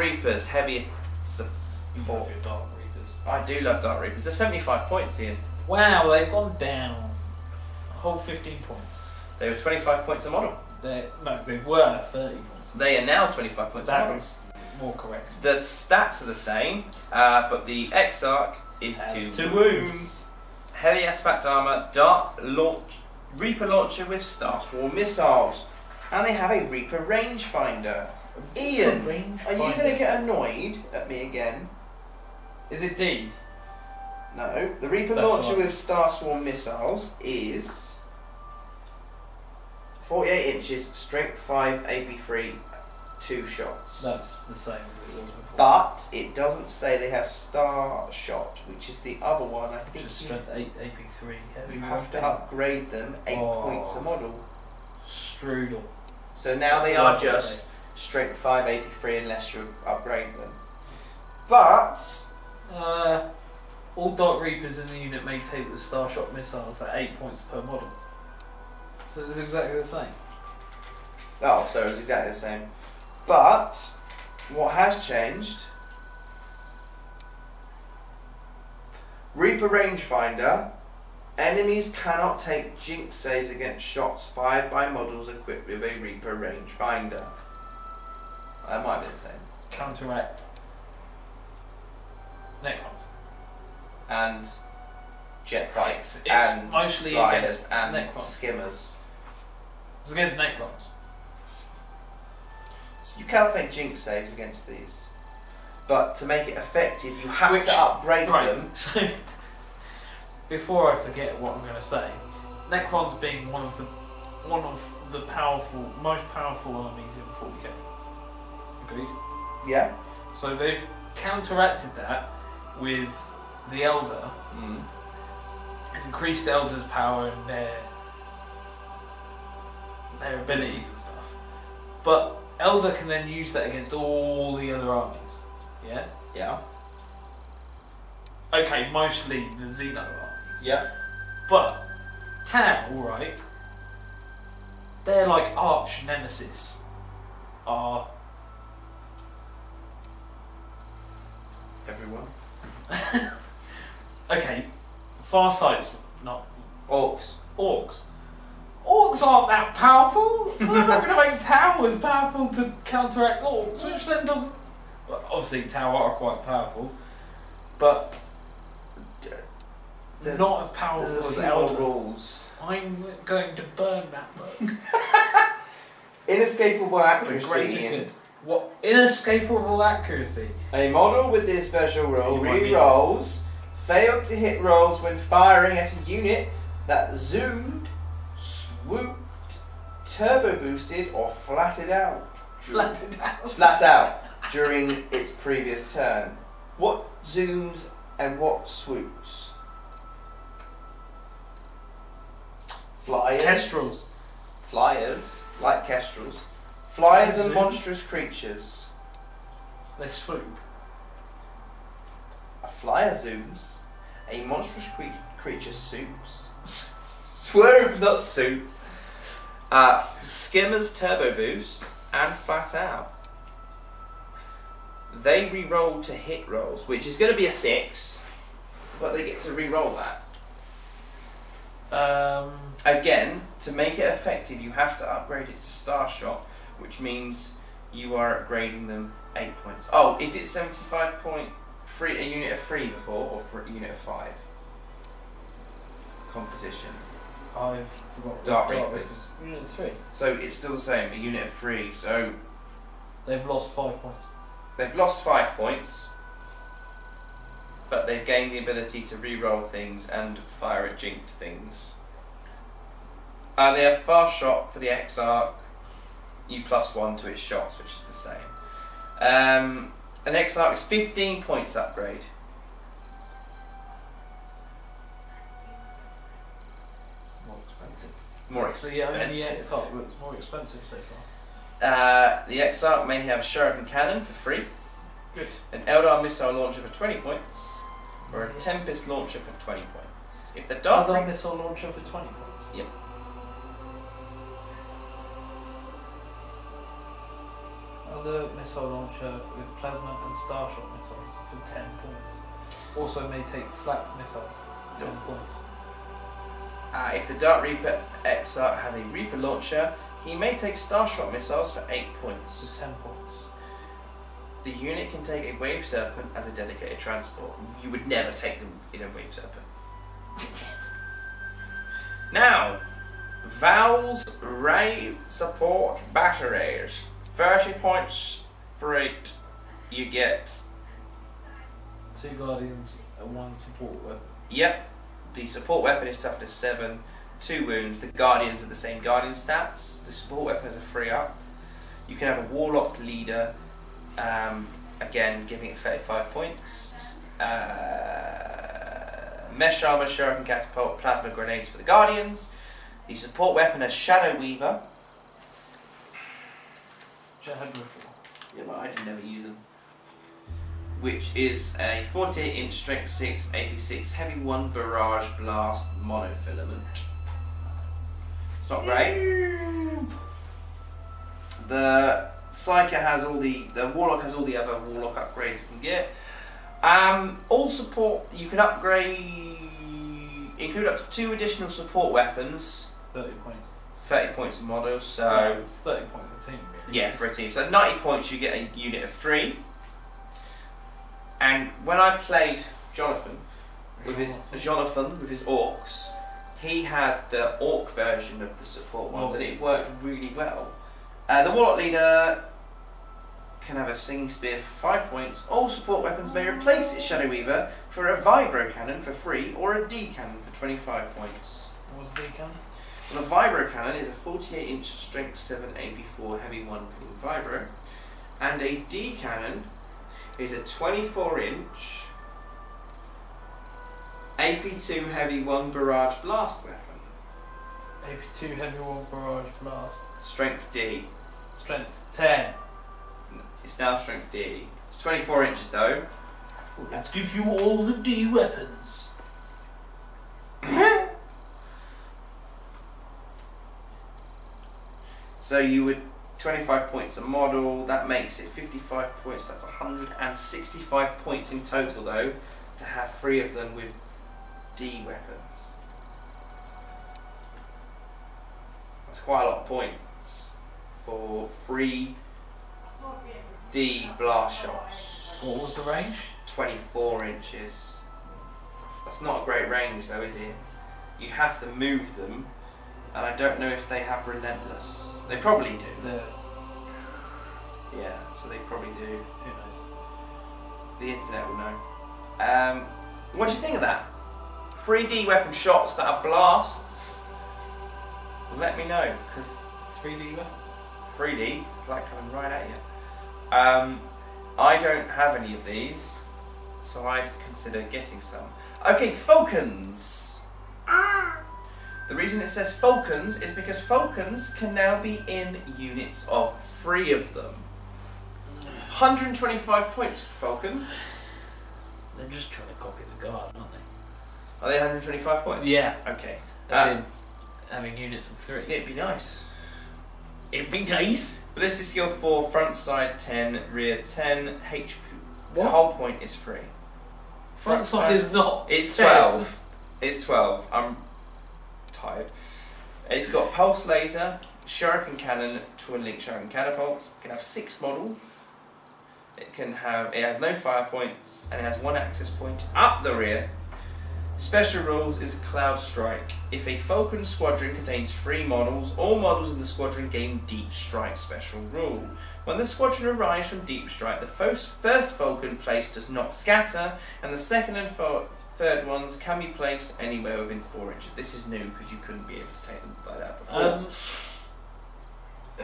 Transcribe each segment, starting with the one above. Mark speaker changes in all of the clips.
Speaker 1: Reapers, heavy support.
Speaker 2: You love your Dark Reapers.
Speaker 1: I do love Dark Reapers. They're 75 points, Ian.
Speaker 2: Wow, they've gone down a whole 15 points.
Speaker 1: They were 25 points a model.
Speaker 2: They were 30 points.
Speaker 1: They are now 25 points a model.
Speaker 2: That was more correct.
Speaker 1: The stats are the same, but the Exarch is two wounds, heavy aspect armor, dark launch, Reaper launcher with Star Swarm missiles, and they have a Reaper rangefinder. Ian, are you going to get annoyed at me again?
Speaker 2: Is it D's?
Speaker 1: No, the Reaper launcher with Star Swarm missiles is 48 inches, strength 5, AP3, 2 shots.
Speaker 2: That's the same as it was before.
Speaker 1: But it doesn't say they have Star Shot, which is the other one. I think
Speaker 2: strength 8, AP3.
Speaker 1: You have to upgrade them 8 points a model.
Speaker 2: Strudel.
Speaker 1: So now they are just strength 5, AP3 unless you upgrade them. But
Speaker 2: all Dark Reapers in the unit may take the Starshot missiles at 8 points per model. So it's exactly the same.
Speaker 1: Oh, so it's exactly the same. But what has changed? Reaper rangefinder. Enemies cannot take jinx saves against shots fired by models equipped with a Reaper rangefinder. That might be the same.
Speaker 2: Counteract. Necrons.
Speaker 1: And jetbikes.
Speaker 2: It's
Speaker 1: and
Speaker 2: mostly
Speaker 1: gliders
Speaker 2: against
Speaker 1: and
Speaker 2: Necrons.
Speaker 1: skimmers.
Speaker 2: It's against Necrons.
Speaker 1: So you cannot take jinx saves against these. But to make it effective, you have to upgrade them.
Speaker 2: So, before I forget what I'm going to say, Necrons being one of the most powerful armies in 40k. Agreed?
Speaker 1: Yeah.
Speaker 2: So they've counteracted that with the Elder, increased Elder's power and their abilities and stuff. But Elder can then use that against all the other armies. Yeah?
Speaker 1: Yeah.
Speaker 2: Okay, mostly the Xeno armies.
Speaker 1: Yeah.
Speaker 2: But Tau, right? Their like arch nemesis are
Speaker 1: everyone.
Speaker 2: Okay, Farsight's not
Speaker 1: orcs.
Speaker 2: Orcs aren't that powerful, so they're not going to make Tau as powerful to counteract orcs, which then doesn't. Well, obviously, Tau are quite powerful, but not as powerful as Elder.
Speaker 1: Rules.
Speaker 2: I'm going to burn that book.
Speaker 1: Inescapable accuracy.
Speaker 2: What inescapable accuracy?
Speaker 1: A model with this special rule re-rolls failed to hit rolls when firing at a unit that zoomed, swooped, turbo boosted, or flatted out. Flat out during its previous turn. What zooms and what swoops? Flyers.
Speaker 2: Kestrels.
Speaker 1: Flyers, like kestrels. Flyers and
Speaker 2: Zoom.
Speaker 1: monstrous creatures.
Speaker 2: They swoop.
Speaker 1: A flyer zooms. A monstrous creature swoops. Swoops, not soups. Skimmers turbo boost and flat out. They re-roll to hit rolls, which is going to be a 6, but they get to re-roll that. Again, to make it effective, you have to upgrade it to Star Shot, which means you are upgrading them 8 points. Oh, is it 75 point free, a unit of 3 before, or for a unit of 5? Composition.
Speaker 2: I've forgotten.
Speaker 1: Dark Reapers.
Speaker 2: Unit of 3.
Speaker 1: So it's still the same, a unit of 3. So
Speaker 2: they've lost 5 points.
Speaker 1: They've lost 5 points, but they've gained the ability to re-roll things and fire at jinked things. They have fast shot for the Exarch. You +1 to its shots, which is the same. An Exarch is 15 points upgrade.
Speaker 2: More expensive.
Speaker 1: More
Speaker 2: it's
Speaker 1: expensive.
Speaker 2: the only Exarch that's more expensive so far.
Speaker 1: The Exarch may have a Shuriken cannon for free.
Speaker 2: Good.
Speaker 1: An Eldar missile launcher for 20 points, or a Tempest launcher for 20 points. If the Dark
Speaker 2: Eldar missile launcher for 20 points.
Speaker 1: Yep.
Speaker 2: What Starter missile launcher with plasma and starshot missiles for 10 points. Also may take flak missiles, 10 points.
Speaker 1: If the Dark Reaper Exarch has a Reaper launcher, he may take starshot missiles for 8 points.
Speaker 2: For 10 points.
Speaker 1: The unit can take a Wave Serpent as a dedicated transport. You would never take them in a Wave Serpent. Now, Val's Ray Support Batteries. 30 points for 8. You get
Speaker 2: 2 Guardians and 1 support weapon.
Speaker 1: Yep. The support weapon is toughness 7, 2 wounds. The Guardians are the same Guardian stats. The support weapon is a 3-up. You can have a Warlock leader, again giving it 35 points. Mesh armor, shuriken catapult, plasma grenades for the Guardians. The support weapon is Shadow Weaver.
Speaker 2: Which I had before.
Speaker 1: Yeah, but I didn't ever use them. Which is a 48-inch strength 6 AP6 heavy 1 barrage blast monofilament. It's not great. The Psyker has all the Warlock has all the other Warlock upgrades you can get. All support you can upgrade, include up to 2 additional support weapons.
Speaker 2: 30 points.
Speaker 1: 30 points a model, so
Speaker 2: it's 30 points for a team, really.
Speaker 1: yeah, for a team. So 90 points you get a unit of 3. And when I played Jonathan with his orcs, he had the orc version of the support ones, and it worked really well. The Warlock leader can have a singing spear for 5 points. All support weapons may replace its Shadow Weaver for a vibro cannon for 3 or a D cannon for 25 points.
Speaker 2: What was the D cannon?
Speaker 1: Well, a vibro cannon is a 48-inch strength 7 AP4 heavy 1 pinning vibro, and a D cannon is a 24-inch AP2 heavy 1 barrage blast weapon.
Speaker 2: AP2 heavy 1 barrage blast.
Speaker 1: Strength D.
Speaker 2: Strength 10.
Speaker 1: It's now strength D. It's 24 inches though.
Speaker 2: Let's give you all the D weapons.
Speaker 1: So you would 25 points a model, that makes it 55 points, that's 165 points in total though, to have 3 of them with D weapons. That's quite a lot of points for 3 D blast shots.
Speaker 2: What was the range?
Speaker 1: 24 inches. That's not a great range though, is it? You'd have to move them, and I don't know if they have relentless. They probably do. Yeah, so they probably do.
Speaker 2: Who knows?
Speaker 1: The internet will know. What do you think of that? 3D weapon shots that are blasts? Let me know, because
Speaker 2: 3D weapons?
Speaker 1: 3D is like coming right at you. I don't have any of these, so I'd consider getting some. Okay, Falcons! The reason it says Falcons is because Falcons can now be in units of 3 of them. 125 points for Falcon.
Speaker 2: They're just trying to copy the guard, aren't they?
Speaker 1: Are they 125 points?
Speaker 2: Yeah.
Speaker 1: Okay.
Speaker 2: As in having units of 3.
Speaker 1: It'd be nice.
Speaker 2: It'd be nice.
Speaker 1: Ballistic skill 4, front side 10, rear 10, HP.
Speaker 2: What?
Speaker 1: The whole point is 3.
Speaker 2: Front side is not.
Speaker 1: It's 12. It's 12. I'm tired. It's got pulse laser, shuriken cannon, twin link shuriken catapults. It can have 6 models. It has no fire points, and it has 1 access point up the rear. Special rules is a cloud strike. If a Falcon squadron contains 3 models, all models in the squadron gain deep strike special rule. When the squadron arrives from deep strike, the first Falcon placed does not scatter, and the second and third ones can be placed anywhere within 4 inches. This is new because you couldn't be able to take them like that before.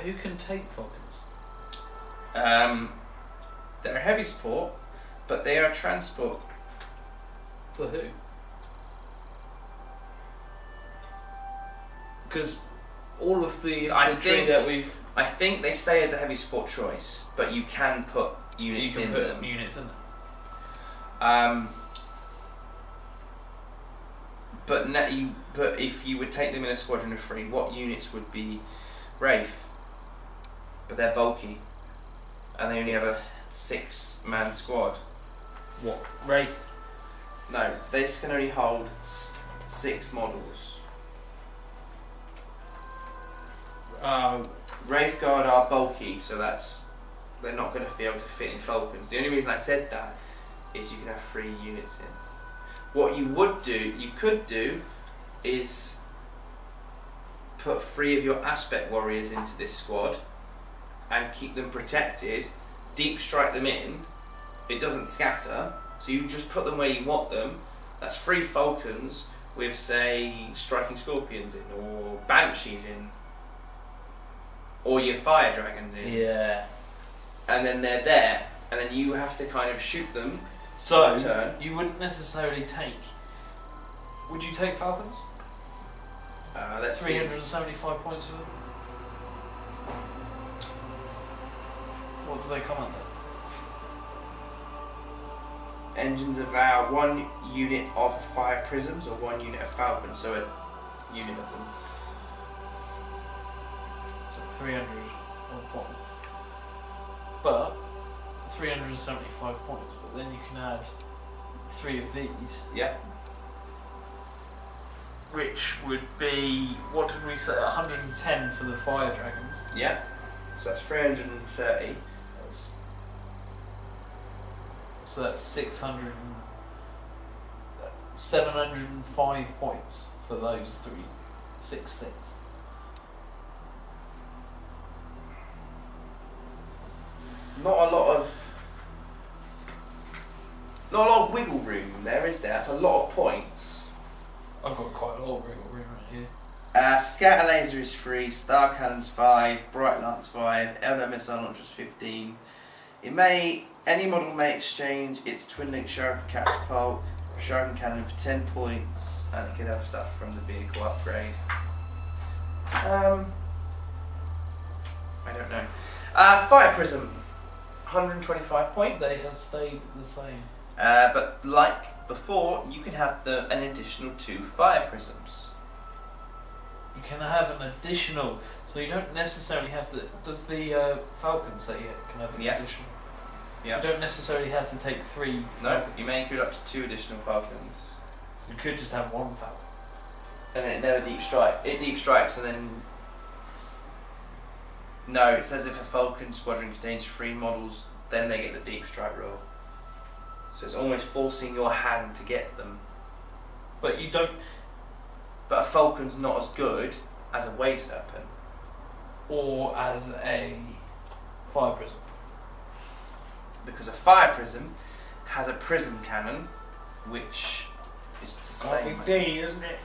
Speaker 2: Who can take Falcons?
Speaker 1: They're a heavy support, but they are transport.
Speaker 2: For who? Because all of the infantry that we've...
Speaker 1: I think they stay as a heavy support choice, but you can put units in them. But if you would take them in a squadron of 3, what units would be Wraith? But they're bulky. and they only have a 6-man squad.
Speaker 2: What? Wraith?
Speaker 1: No, this can only hold 6 models. Wraith Guard are bulky, so they're not going to be able to fit in Falcons. The only reason I said that is you can have 3 units in. What you could do, is put 3 of your aspect warriors into this squad and keep them protected, deep strike them in. It doesn't scatter, so you just put them where you want them. That's 3 Falcons with, say, striking scorpions in, or banshees in, or your fire dragons in.
Speaker 2: Yeah.
Speaker 1: And then they're there, and then you have to kind of shoot them.
Speaker 2: So you wouldn't necessarily take. Would you take Falcons?
Speaker 1: That's
Speaker 2: 375 points of it. What do they come under?
Speaker 1: Engines of our 1 unit of 5 prisms or 1 unit of Falcons, so a unit of them.
Speaker 2: So 300 odd points. But 375 points, but then you can add 3 of these.
Speaker 1: Yeah.
Speaker 2: Which would be, what did we say, 110 for the fire dragons.
Speaker 1: Yeah. So that's 330.
Speaker 2: So that's 705 points for those 6 things.
Speaker 1: Not a lot of wiggle room there, is there? That's a lot of points.
Speaker 2: I've got quite a lot of wiggle room right here.
Speaker 1: Scatter laser is 3, star cannons 5, bright lance 5, Eldar missile launchers 15. Any model may exchange its twin link shuriken catapult or shuriken cannon for 10 points, and it can have stuff from the vehicle upgrade. I don't know. Fire prism, 125 points.
Speaker 2: They have stayed the same.
Speaker 1: But like before, you can have an additional 2 fire prisms.
Speaker 2: You can have an additional, so you don't necessarily have to. Does the Falcon say you can have an additional? Yeah. You don't necessarily have to take 3 Falcons.
Speaker 1: No, you may include up to 2 additional Falcons.
Speaker 2: So you could just have 1 Falcon.
Speaker 1: And then it never deep strike. It deep strikes and then. No, it says if a Falcon squadron contains 3 models, then they get the deep strike roll. So it's almost forcing your hand to get them.
Speaker 2: But you don't.
Speaker 1: But a Falcon's not as good as a Wave Serpent.
Speaker 2: Or as a Fire Prism.
Speaker 1: Because a Fire Prism has a prism cannon, which is the same.
Speaker 2: D, isn't it?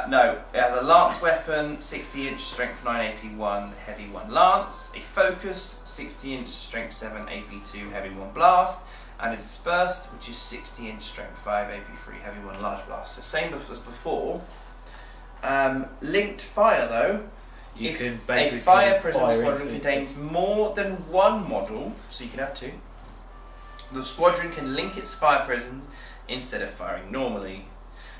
Speaker 1: No, it has a lance weapon, 60-inch, strength 9, AP 1, heavy 1 lance, a focused, 60-inch, strength 7, AP 2, heavy 1 blast, and a dispersed, which is 60-inch, strength 5, AP 3, heavy 1 large blast. So same as before. Linked fire though, if a fire prism squadron contains more than 1 model, so you can have 2, the squadron can link its fire prisms instead of firing normally.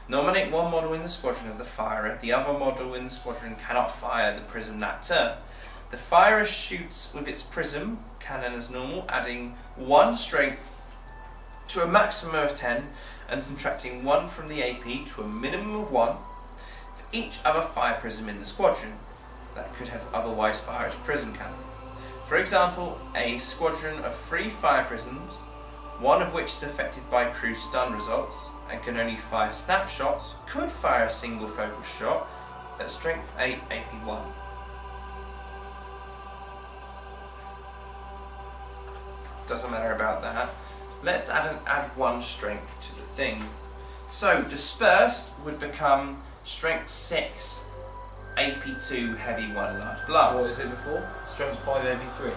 Speaker 1: Nominate 1 model in the squadron as the firer. The other model in the squadron cannot fire the prism that turn. The firer shoots with its prism cannon as normal, adding 1 strength to a maximum of 10 and subtracting 1 from the AP to a minimum of 1 for each other fire prism in the squadron that could have otherwise fired its prism cannon. For example, a squadron of 3 fire prisms, 1 of which is affected by crew stun results and can only fire snapshots, could fire a single focus shot at strength 8 AP 1. Doesn't matter about that. Let's add 1 strength to the thing. So dispersed would become strength 6 AP 2 heavy 1 large blast.
Speaker 2: What was it before? Strength 5 AP 3.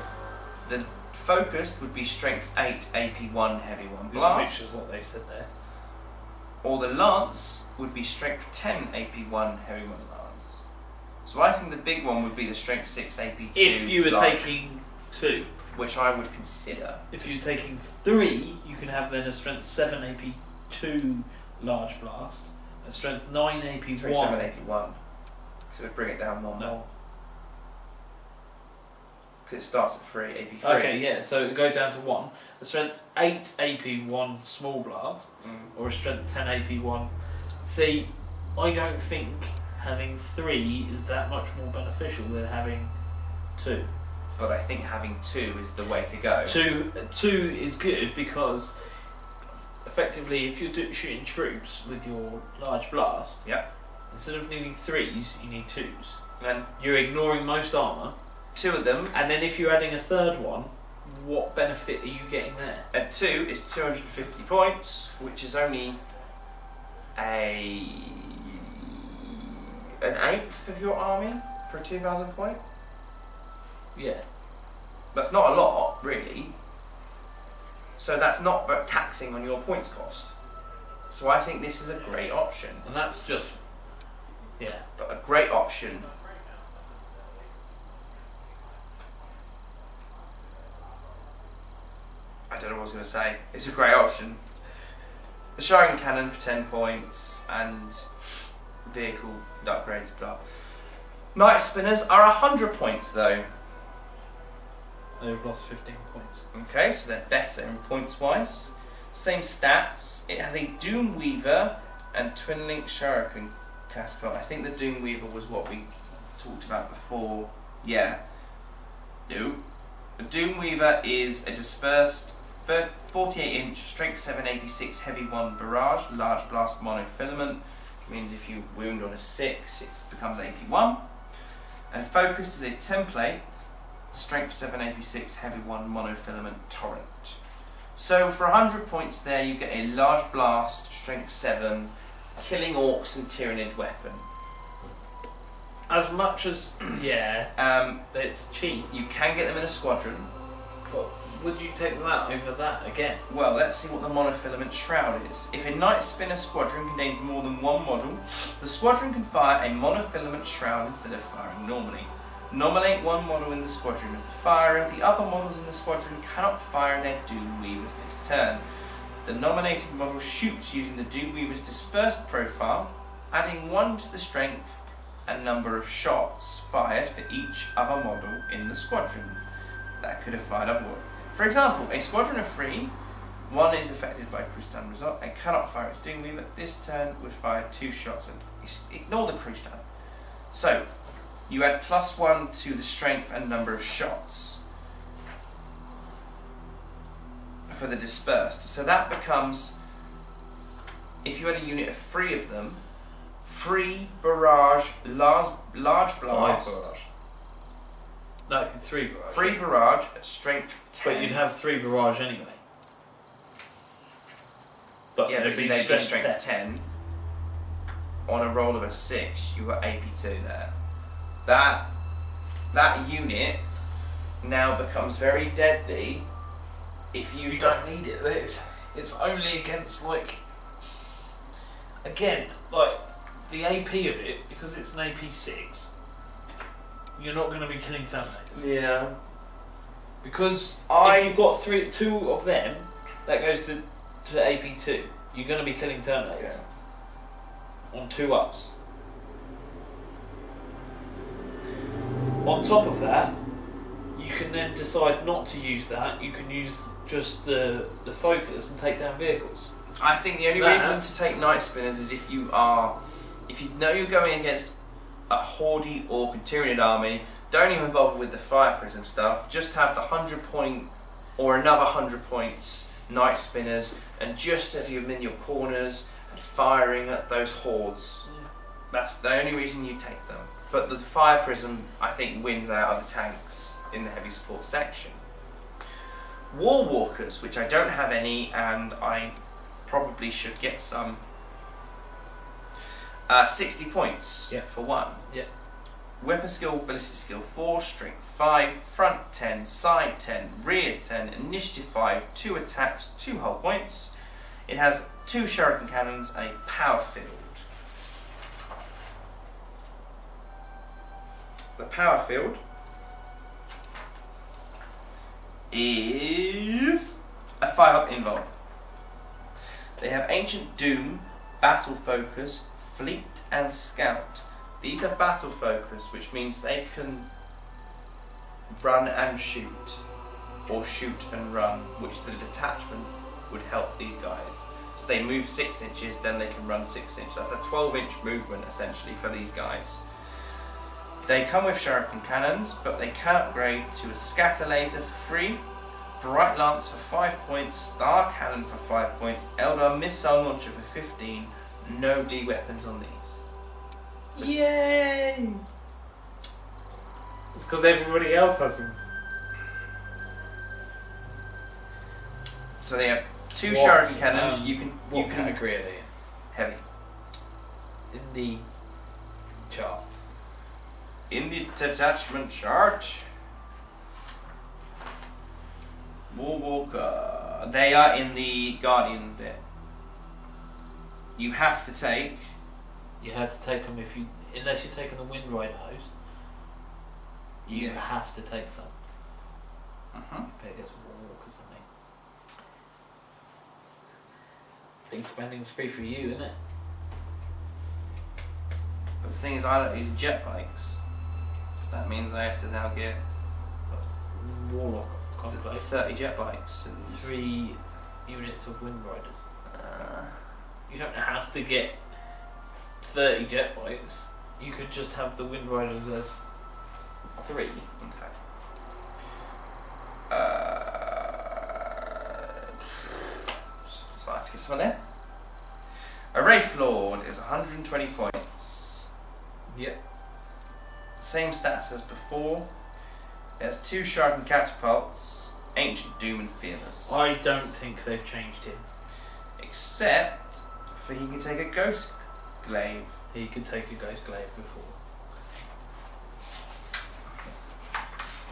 Speaker 1: The focused would be strength 8 AP 1 heavy 1 blast.
Speaker 2: Which is what they said there.
Speaker 1: Or the lance would be strength 10 AP 1 heavy 1 lance. So I think the big one would be the strength 6 AP 2.
Speaker 2: If you were
Speaker 1: large,
Speaker 2: taking 2.
Speaker 1: which I would consider.
Speaker 2: If you're taking 3, you can have then a strength 7 AP 2 large blast, a strength 9 AP 1.
Speaker 1: 7 AP 1. So it would bring it down 1
Speaker 2: more.
Speaker 1: Because it starts at 3, AP 3.
Speaker 2: Okay, yeah, so it go down to 1. A strength 8 AP 1 small blast, or a strength 10 AP 1. See, I don't think having 3 is that much more beneficial than having 2.
Speaker 1: But I think having 2 is the way to go.
Speaker 2: 2 is good because effectively, if you're shooting troops with your large blast, instead of needing 3s, you need 2s.
Speaker 1: And
Speaker 2: you're ignoring most armour.
Speaker 1: 2 of them.
Speaker 2: And then if you're adding a third one, what benefit are you getting there?
Speaker 1: And 2 is 250 points, which is only an eighth of your army for a 2,000 point.
Speaker 2: Yeah.
Speaker 1: That's not a lot, really. So that's not taxing on your points cost. So I think this is a great option.
Speaker 2: And that's just,
Speaker 1: But a great option. I don't know what I was going to say. It's a great option. The Shuriken Cannon for 10 points and vehicle upgrades, blah. Night Spinners are 100 points though.
Speaker 2: They've lost 15 points.
Speaker 1: Okay, so they're better in points wise. Same stats. It has a Doom Weaver and Twin Link Shuriken catapult. I think the Doom Weaver was what we talked about before. Yeah. No. The Doom Weaver is a dispersed 48-inch, strength 7, AP6, heavy 1 barrage, large blast monofilament, which means if you wound on a 6, it becomes AP1. And focused is a template, strength 7, AP6, heavy 1 monofilament torrent. So for 100 points there, you get a large blast, strength 7, killing orcs and Tyranid weapon.
Speaker 2: As much as, it's cheap.
Speaker 1: You can get them in a squadron.
Speaker 2: But would you take them out over that again?
Speaker 1: Well, let's see what the monofilament shroud is. If a Night Spinner squadron contains more than one model, the squadron can fire a monofilament shroud instead of firing normally. Nominate one model in the squadron as the firer. The other models in the squadron cannot fire their Doom Weavers this turn. The nominated model shoots using the Doom Weaver's dispersed profile, adding 1 to the strength and number of shots fired for each other model in the squadron that could have fired upward. For example, a squadron of 3, 1 is affected by crew stun result and cannot fire its Doom Weaver. This turn would fire 2 shots and ignore the crew stun. So, you add +1 to the strength and number of shots for the dispersed. So that becomes, if you had a unit of 3 of them, 3 barrage, large blast.
Speaker 2: 5 barrage. No, 3 barrage.
Speaker 1: 3 barrage at strength 10.
Speaker 2: But you'd have 3 barrage anyway. But
Speaker 1: yeah,
Speaker 2: they'd be
Speaker 1: strength
Speaker 2: strength
Speaker 1: 10. On a roll of a 6, you got AP2 there. That unit now becomes very deadly if
Speaker 2: You don't need it. It's only against, again, the AP of it, because it's an AP6, you're not going to be killing Terminators.
Speaker 1: Yeah.
Speaker 2: Because if you've got 2 of them, that goes to AP2, you're going to be killing Terminators. On 2 ups. On top of that, you can then decide not to use that. You can use just the focus and take down vehicles.
Speaker 1: I think the only reason to take Night Spinners is if you know you're going against a Horde or Tyranid army, don't even bother with the Fire Prism stuff. Just have the 100 point or another 100 points Night Spinners and just have them in your corners and firing at those hordes.
Speaker 2: Yeah.
Speaker 1: That's the only reason you take them. But the Fire Prism, I think, wins out of the tanks in the heavy support section. War Walkers, which I don't have any, and I probably should get some. 60 points for 1.
Speaker 2: Yeah.
Speaker 1: Weapon skill, ballistic skill 4, strength 5, front 10, side 10, rear 10, initiative 5, 2 attacks, 2 hull points. It has 2 shuriken cannons and a power field. The power field is a 5-up invuln. They have Ancient Doom, Battle Focus, Fleet and Scout. These are battle focus, which means they can
Speaker 3: run and shoot, or shoot and run, which the detachment would help these guys. So they move 6 inches, then they can run 6 inches. That's a 12-inch movement essentially for these guys. They come with shuriken cannons, but they can upgrade to a scatter laser for free, bright lance for 5 points, star cannon for 5 points, Eldar missile launcher for 15. No D weapons on these. So
Speaker 2: yay! It's because everybody else has them.
Speaker 3: So they have 2 shuriken cannons.
Speaker 2: What category are they in?
Speaker 3: Heavy.
Speaker 2: In the chart.
Speaker 3: In the detachment chart, Warwalker. They are in the Guardian bit. You have to take.
Speaker 2: You have to take them unless you're taking the Wind Rider host. You have to take some. Better get some Warwalkers than me. Big spending's free for you, isn't it?
Speaker 3: But the thing is, I don't use jetbikes. That means I have to now get
Speaker 2: Warlock Conclave.
Speaker 3: 30 jetbikes.
Speaker 2: 3 units of Wind Riders. You don't have to get 30 jetbikes. You could just have the Wind Riders as 3.
Speaker 3: Okay. So I have to get some of them. A Wraith Lord is 120 points.
Speaker 2: Yep.
Speaker 3: Same stats as before. It has 2 sharpened catapults, Ancient Doom and Fearless.
Speaker 2: I don't think they've changed him.
Speaker 3: Except for he can take a Ghost Glaive.
Speaker 2: He could take a Ghost Glaive before.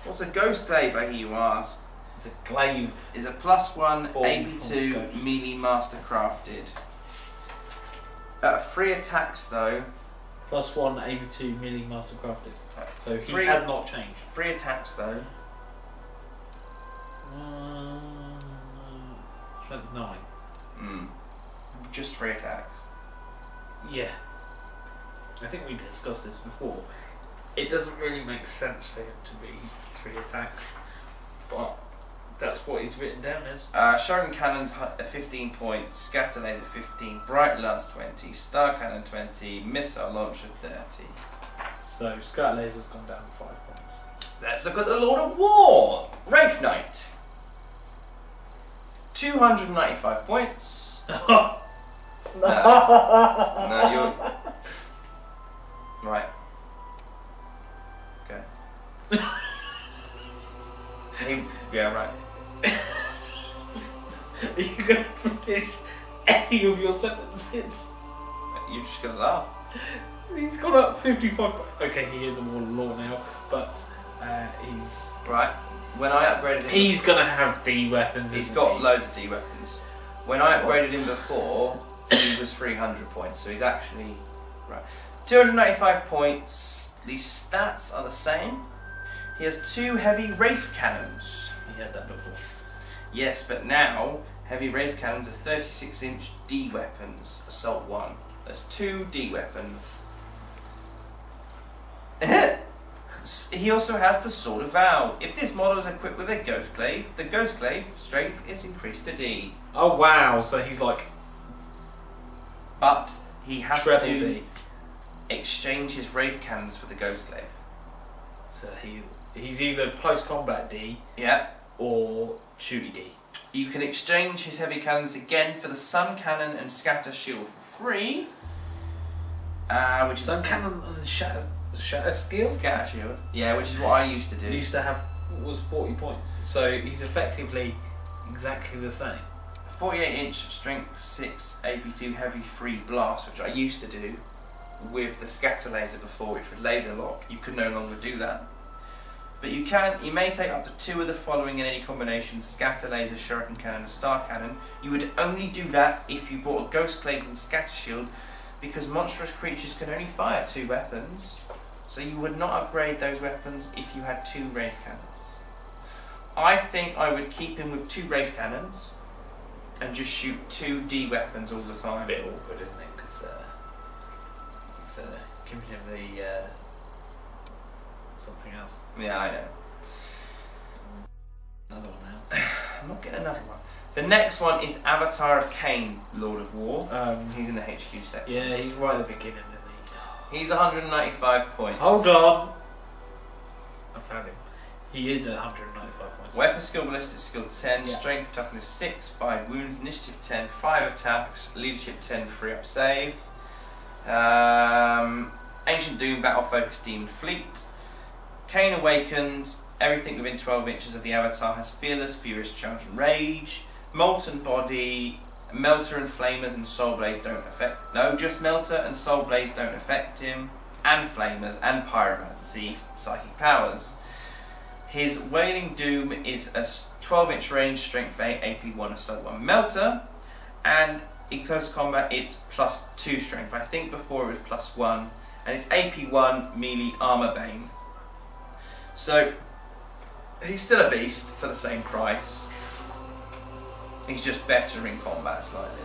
Speaker 3: What's a Ghost Glaive, I hear you ask?
Speaker 2: It's a glaive.
Speaker 3: Is a +1
Speaker 2: Form
Speaker 3: AB2
Speaker 2: from Ghost.
Speaker 3: melee master crafted. 3 attacks though.
Speaker 2: +1 AB2 melee master crafted. So he
Speaker 3: 3
Speaker 2: has not changed.
Speaker 3: 3 attacks though.
Speaker 2: Strength 9.
Speaker 3: Just 3 attacks.
Speaker 2: Yeah. I think we discussed this before. It doesn't really make sense for him to be 3 attacks, but that's what he's written down as.
Speaker 3: Sharpened Cannons 15 points, Scatter Laser 15, Bright Lance 20, Star Cannon 20, Missile Launcher 30.
Speaker 2: So Scout Laser's gone down 5 points.
Speaker 3: Let's look at the Lord of War! Wraith Knight. 295 points. No, you're... Right. Okay. Yeah, right.
Speaker 2: Are you going to finish any of your sentences?
Speaker 3: You're just going to laugh.
Speaker 2: He's got up 55. Okay, he is a War Law now, but he's...
Speaker 3: Right. When I upgraded him...
Speaker 2: He's going to have D weapons,
Speaker 3: He's got loads of D weapons. When I upgraded him before, he was 300 points, so he's actually... Right. 295 points. The stats are the same. He has 2 heavy Wraith cannons.
Speaker 2: He had that before.
Speaker 3: Yes, but now heavy Wraith cannons are 36-inch D weapons. Assault 1. There's 2 D weapons. He also has the Sword of Vow. If this model is equipped with a Ghost Glaive, the Ghost Glaive strength is increased to D.
Speaker 2: Oh wow, so he's like...
Speaker 3: But he has
Speaker 2: Treble
Speaker 3: to
Speaker 2: D.
Speaker 3: exchange his Wraith cannons for the Ghost Glaive.
Speaker 2: So he's either close combat D,
Speaker 3: Yeah.
Speaker 2: or shooty D.
Speaker 3: You can exchange his heavy cannons again for the Sun Cannon and Scatter Shield for free. Which is
Speaker 2: Sun Cannon and Shatter Skill?
Speaker 3: Scatter Shield. Yeah, which is what I used to do.
Speaker 2: He used to have, was 40 points. So he's effectively exactly the same.
Speaker 3: 48-inch strength 6 AP2 heavy free blast, which I used to do with the scatter laser before, which would laser lock. You could no longer do that. But you may take up to 2 of the following in any combination: scatter laser, shuriken cannon, and star cannon. You would only do that if you bought a ghost glaive and scatter shield, because monstrous creatures can only fire 2 weapons. So you would not upgrade those weapons if you had 2 Wraith cannons. I think I would keep him with 2 Wraith cannons and just shoot 2 D weapons all the time.
Speaker 2: A bit awkward, isn't it? Because you've given him the something else.
Speaker 3: Yeah, I know.
Speaker 2: Another one now.
Speaker 3: I'm not getting another one. The next one is Avatar of Khaine, Lord of War. He's in the HQ section.
Speaker 2: Yeah, he's right at the beginning, isn't he?
Speaker 3: He's 195 points.
Speaker 2: Hold on! I found him. He is at 195 points.
Speaker 3: Weapon skill, ballistic skill 10,
Speaker 2: Yeah.
Speaker 3: strength toughness 6, 5 wounds, initiative 10, 5 attacks, leadership 10, free up save. Ancient Doom, battle focused demon fleet. Khaine awakens. Everything within 12 inches of the avatar has fearless, furious charge and rage. Molten body, melter and flamers and soul blaze don't affect. No, just melter and soul blaze don't affect him. And flamers and pyromancy, psychic powers. His Wailing Doom is a 12-inch range, strength 8, AP 1, assault 1 melter, and in close combat it's +2 strength. I think before it was +1, and it's AP 1 melee armor bane. So he's still a beast for the same price. He's just better in combat slightly.